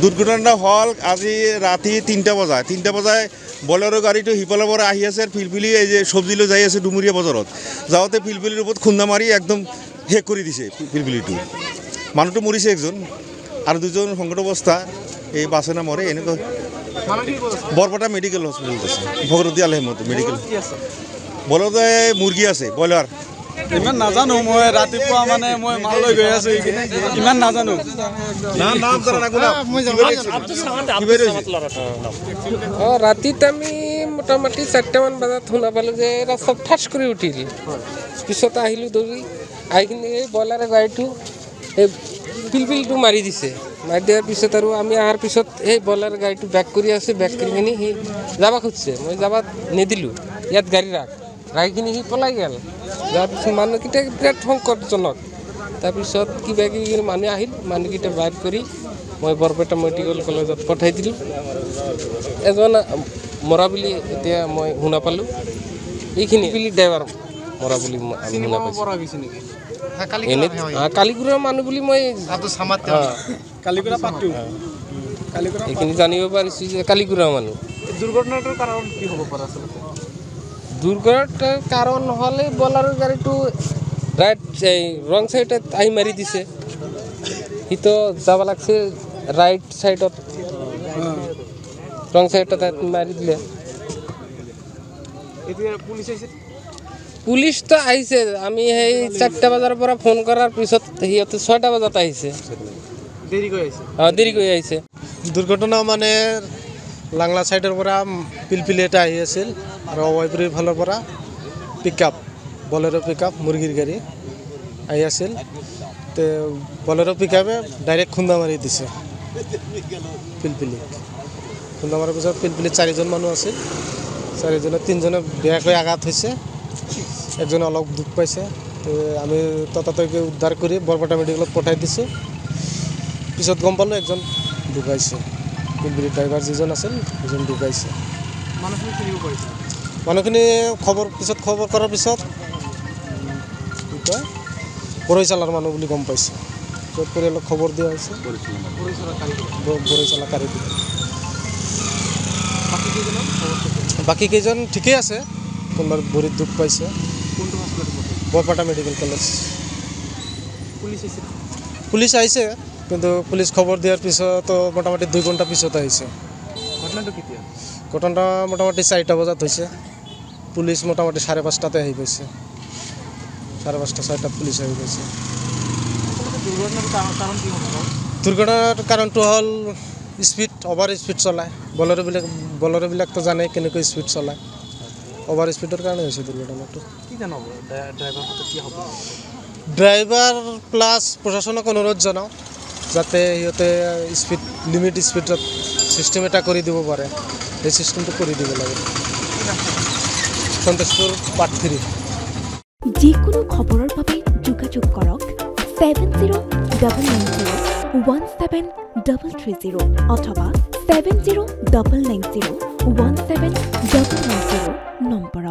দুৰ্ঘটনা হ'ল আজি ৰাতি 3টা বজায় বলেৰো গাড়ীটো সিফালৰ পৰা আহি আছে ফিলফিলি এই যে চব্জি লৈ যাই আছে ডুমুৰীয়া বজাৰত যাওঁতে ফিলফিলিৰ ওপৰত খুন্দা মাৰি একদম শেষ কৰি দিছে ফিলফিলিটো মানুহটো মৰিছে একজন আৰু দুজন সংকট অৱস্থা এই বাছে না মৰে এনেকুৱা বৰপেটা মেডিকেল হস্পিটেলত আছে ভগৱতী আলহেমত মেডিকেল বলতে মুৰ্গী আছে ব্ৰইলাৰ ইমান নাজানো মই ৰাতিপুৱা মানে মই মাল লৈ গৈ আছো ইমান নাজানো ৰাতিত আমি মোটামুটি 4টামান বজাত শুনা পালোঁ যে এটা চব ঠাচ কৰি উঠিল পিছত আহিলোঁ দৌৰি আহি কিনে এই ব্ৰইলাৰৰ গাড়ীটো এই পিলপিলটো মাৰি দিছে মাৰি দিয়াৰ পিছত আৰু আমি অহাৰ পিছত এই ব্ৰইলাৰৰ গাড়ীটো বেক কৰি আছে বেক কৰি কিনি সি যাব খুজিছে মই যাব নিদিলোঁ ইয়াত গাড়ী ৰাখি কিনি সি পলাই গ'ল যোৱাৰ পিছত মানুহকেইটা বিৰাট সংকটজনক তাৰপিছত কিবা কিবি মানুহ আহিল মানুহকেইটা বাইক কৰি মই বৰপেটা মেডিকেল কলেজত পঠাই দিলোঁ এজন মৰা বুলি এতিয়া মই শুনা পালোঁ এইখিনি ড্ৰাইভাৰ মৰা বুলি আমি শুনা পাইছোঁ এনে কালিগুৰাৰ মানুহ বুলি মই এইখিনি জানিব পাৰিছোঁ যে কালিগুৰাৰ মানুহ দুৰ্ঘটনাটোৰ কাৰণ কি হ'ব পাৰে আচলতে দুৰ্ঘটনাৰ কাৰণ হ'লে বলাৰৰ গাড়ীটো ৰাইট ৰং চাইডত আহি মাৰি দিছে সিটো যাব লাগছে ৰাইট চাইডত ৰং চাইডত মাৰি দিলে এতিয়া পুলিচ আহিছে পুলিচটো আহিছে আমি সেই 4টা বজাৰ পৰা ফোন কৰাৰ পিছত সিহঁতে 6টা বজাত আহিছে দেৰি কৰি আহিছে দুৰ্ঘটনা মানে লাংলা সাইডৰ পৰা পিলপিলি এটা আহি আছিল আৰু অৱাইপুৰীৰ ফালৰ পৰা পিকআপ বলেৰো পিকআপ মুৰ্গীৰ গাড়ী আহি আছিল তে বলেৰো পিকআপে ডাইৰেক্ট খুন্দা মাৰি দিছে পিলপিলি খুন্দা মাৰাৰ পিছত পিলপিলিত 4জন মানুহ আছিল 4জনে 3জনে বেয়াকৈ আঘাত হৈছে একজনে অলপ দুখ পাইছে আমি ততাতৈকে উদ্ধাৰ কৰি বৰপেটা মেডিকেলত পঠাই দিছোঁ পিছত গম পালোঁ একজন ঢুকাইছে পিলপিলি ড্ৰাইভাৰ যিজন আছিল সেইজন ঢুকাইছে মানুহখিনি পিছত খবৰ কৰাৰ পিছত কি কয় পৰিচালৰ মানুহ বুলি গম পাইছে পিছত পৰিয়ালক খবৰ দিয়া হৈছে পৰিচালকাৰী বাকী কেইজন ঠিকেই আছে কোনোবাৰ ভৰিত দুখ পাইছে বৰপেটা মেডিকেল কলেজ পুলিচ আহিছে কিন্তু পুলিচ খবৰ দিয়াৰ পিছতো মোটামুটি 2 ঘণ্টা পিছত আহিছে ঘটনাটো মোটামুটি 4টা বজাত হৈছে পুলিচ মোটামুটি 5:30টাতে আহি পাইছে 5:30-6টাত পুলিচ আহি পাইছে দুৰ্ঘটনাৰ কাৰণটো হ'ল স্পীড অভাৰ স্পীড চলায় বলেৰোবিলাকতো জানে কেনেকৈ স্পীড চলায় অভাৰ স্পীডৰ কাৰণে হৈছে দুৰ্ঘটনাটো ড্ৰাইভাৰ প্লাছ প্ৰশাসনক অনুৰোধ জনাওঁ যাতে সিহঁতে লিমিট স্পীডত চিষ্টেম এটা কৰি দিব পাৰে এই চিষ্টেমটো কৰি দিব লাগে সন্তোষপুৰ পাৰ্ট 3 যিকোনো খবৰৰ বাবে যোগাযোগ কৰক 7099017330 অথবা 7099017390 নম্বৰত।